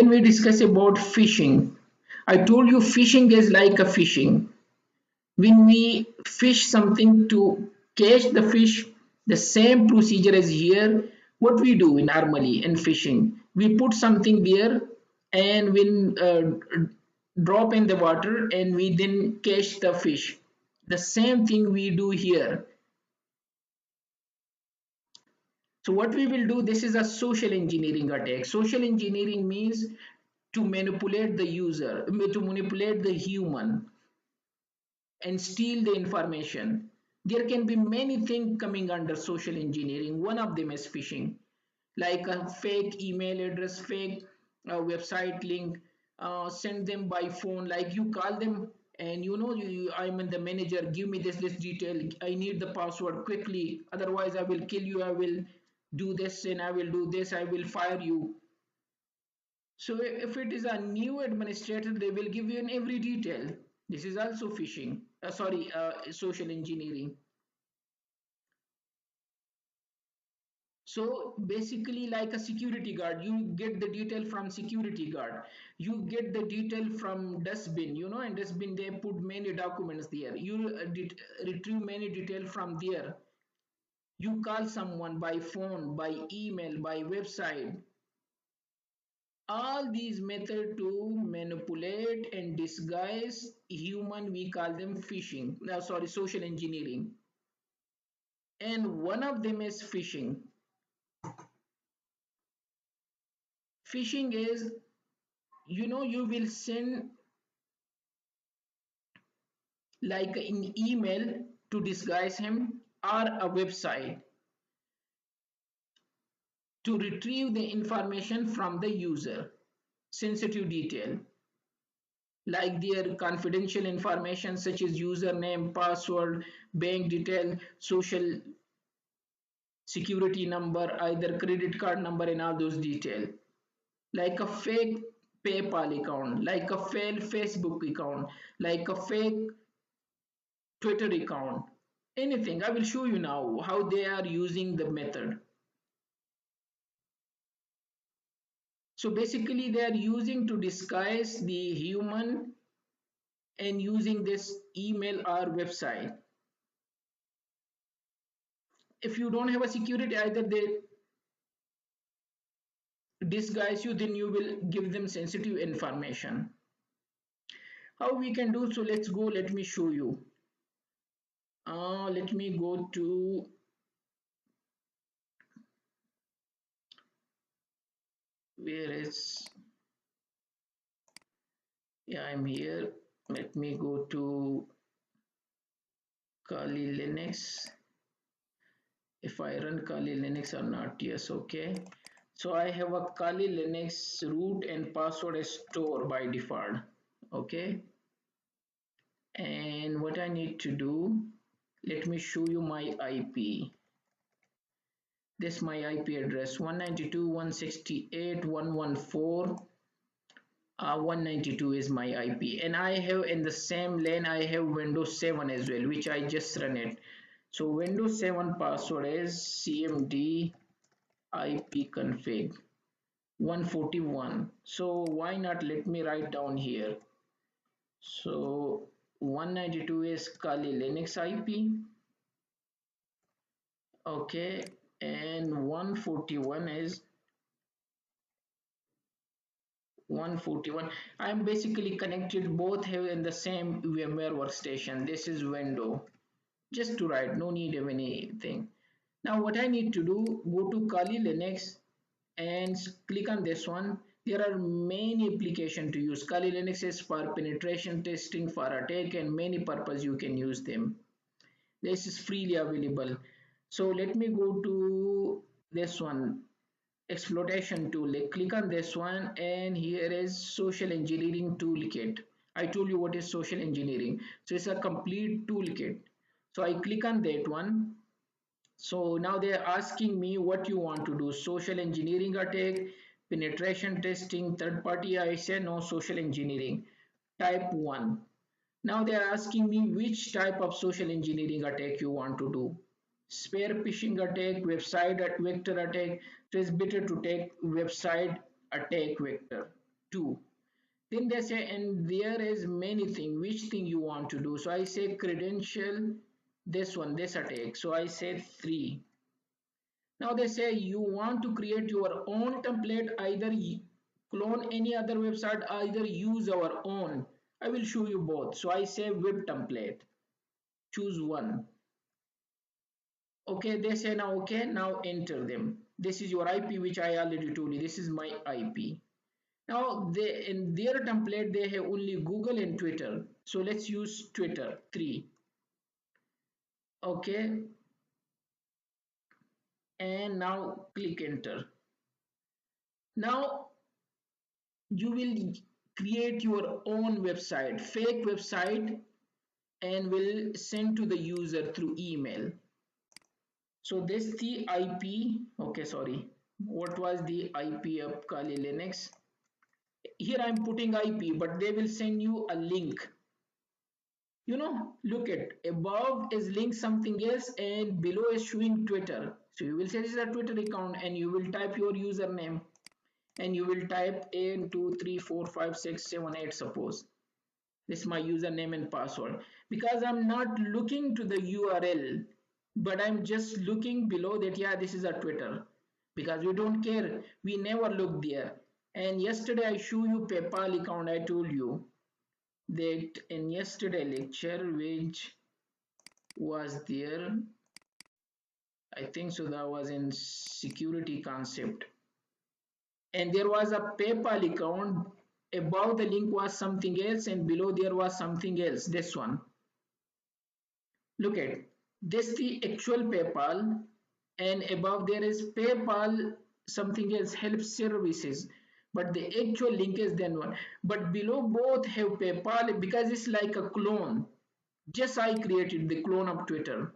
Then we discuss about phishing. I told you phishing is like a fishing. When we fish something to catch the fish, the same procedure as here. What we do normally in fishing, we put something there and when drop in the water and we then catch the fish. The same thing we do here. So what we will do, this is a social engineering attack. Social engineering means to manipulate the user, to manipulate the human and steal the information. There can be many things coming under social engineering. One of them is phishing, like a fake email address, fake website link, send them by phone. Like you call them and I'm the manager. Give me this detail. I need the password quickly. Otherwise, I will kill you. I will do this and I will do this. I will fire you. So if it is a new administrator, they will give you in every detail. This is also phishing. Sorry, social engineering. So basically, like a security guard, you get the detail from security guard. You get the detail from dustbin. In dustbin they put many documents there. You retrieve many detail from there. You call someone by phone, by email, by website. All these methods to manipulate and disguise human, we call them phishing. No, sorry, social engineering. And one of them is phishing. Phishing is, you will send like an email to disguise him or a website to retrieve the information from the user, sensitive detail like their confidential information such as username, password, bank detail, social security number, either credit card number and all those details. Like a fake PayPal account, like a fake Facebook account, like a fake Twitter account, anything. I will show you now how they are using the method. So basically they are using to disguise the human and using this email or website. If you don't have a security, either they disguise you, then you will give them sensitive information. How we can do so? Let's go. Let me show you. Let me go to where is, yeah, I'm here. Let me go to Kali Linux. If I run Kali Linux or not, yes, okay. So I have a Kali Linux root and password is store by default, okay. And what I need to do, let me show you my IP. This my IP address 192.168.114. 192 is my IP, and I have in the same lane I have Windows 7 as well, which I just run it. So Windows 7 password is cmd ipconfig 141. So why not, let me write down here. So 192 is Kali Linux IP, okay, and 141 is 141. I'm basically connected, both have in the same VMware workstation. This is window, just to write, no need of anything. Now what I need to do, go to Kali Linux and click on this one. There are many applications to use. Kali Linux is for penetration testing, for attack, and many purpose you can use them. This is freely available. So let me go to this one, exploitation tool. Click on this one and here is social engineering toolkit. I told you what is social engineering. So it's a complete toolkit. So I click on that one. So now they're asking me what you want to do. Social engineering attack, penetration testing, third party. I say no, social engineering. Type 1. Now they are asking me which type of social engineering attack you want to do. Spear phishing attack, website vector attack. So it's better to take website attack vector. 2. Then they say, and there is many thing, which thing you want to do? So I say credential, this one, this attack. So I say 3. Now they say you want to create your own template, either clone any other website, either use our own. I will show you both. So I say web template, choose one. Okay, they say now, okay, now enter them. This is your IP, which I already told you. This is my IP. Now they in their template they have only Google and Twitter. So let's use Twitter 3. Okay, and now click enter. Now you will create your own website, fake website, and will send to the user through email. So this the IP. Okay, sorry. What was the IP of Kali Linux? Here I'm putting IP, but they will send you a link. Look at above is link something else and below is showing Twitter. So you will say this is a Twitter account and you will type your username and you will type n234567 suppose. This is my username and password because I'm not looking to the URL, but I'm just looking below that, yeah, this is a Twitter, because we don't care, we never look there. And yesterday I show you PayPal account. I told you that in yesterday lecture, which was there, I think so, that was in security concept, and there was a PayPal account. Above the link was something else and below there was something else. This one, look at this, the actual PayPal, and above there is PayPal something else, help services, but the actual link is then one, but below both have PayPal because it's like a clone. Just I created the clone of Twitter.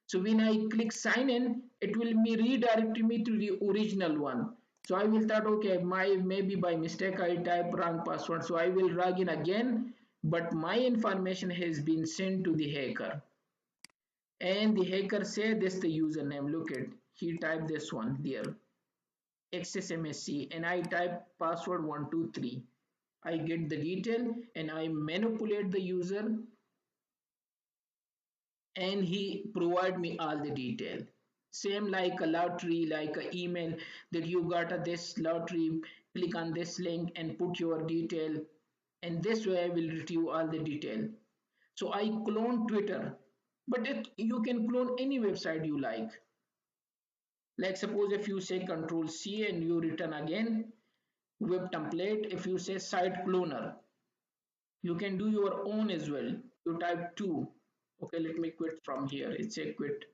So when I click sign in, it will be redirect me to the original one. So I will thought, okay, maybe by mistake I type wrong password. So I will log in again, but my information has been sent to the hacker. And the hacker said this the username. Look at, he typed this one there, XSMSC, and I type password 123. I get the detail and I manipulate the user and he provide me all the detail. Same like a lottery, like a email that you got a this lottery, click on this link and put your detail, and this way I will retrieve all the detail. So I clone Twitter, but you can clone any website you like suppose if you say control C and you return again web template, if you say site cloner, you can do your own as well. You type 2. Okay, let me quit from here. It's a quit.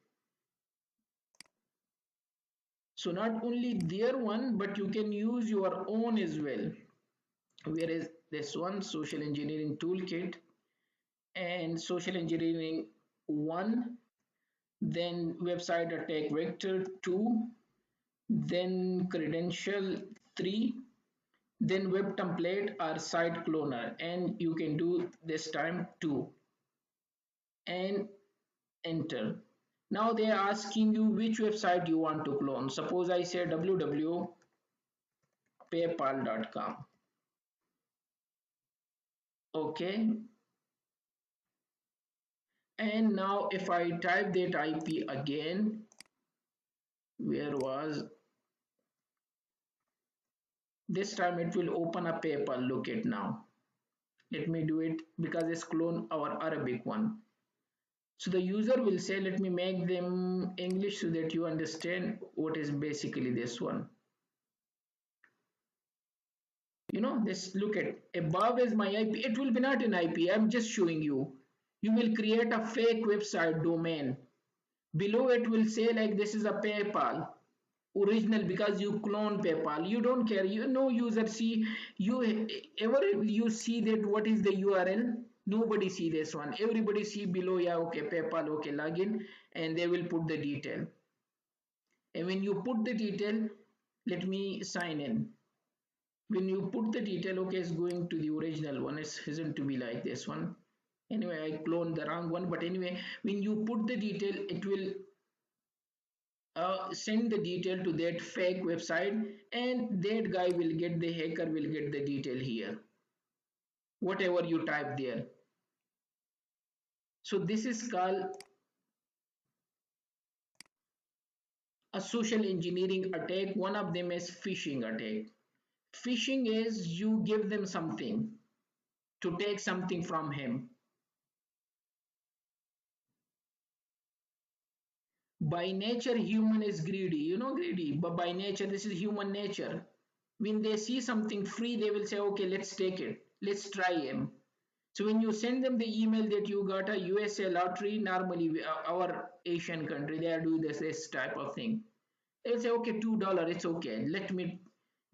So not only their one, but you can use your own as well. Where is this one? Social engineering toolkit and social engineering 1, then website attack vector 2, then credential 3, then web template or site cloner, and you can do this time 2 and enter. Now they are asking you which website you want to clone. Suppose I say www.paypal.com. Okay, and now if I type that IP again, where was, this time it will open a PayPal. Look at now. Let me do it because it's clone our Arabic one. So the user will say, let me make them English so that you understand what is basically this one. This, look at above is my IP. It will be not an IP. I'm just showing you. You will create a fake website domain. Below it will say like this is a PayPal original because you clone PayPal. You don't care. User see you ever you see that what is the URL. Nobody see this one. Everybody see below. Yeah, okay, PayPal. Okay, login, and they will put the detail. And when you put the detail, let me sign in. When you put the detail, okay, it's going to the original one. It isn't to be like this one. Anyway, I cloned the wrong one, but anyway, when you put the detail, it will send the detail to that fake website, and that guy will get, the hacker will get the detail here, whatever you type there. So this is called a social engineering attack. One of them is phishing attack. Phishing is you give them something to take something from him. By nature human is greedy, greedy, but by nature this is human nature. When they see something free, they will say, okay, let's take it, let's try him. So when you send them the email that you got a USA lottery, normally our Asian country, they are doing this type of thing. They'll say, okay, $2, it's okay, let me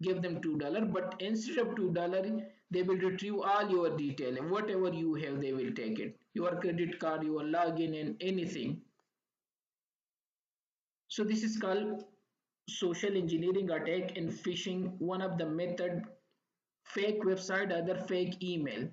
give them $2. But instead of $2, they will retrieve all your detail, and whatever you have they will take it, your credit card, your login, and anything. So this is called social engineering attack and phishing. One of the method, fake website, other fake email.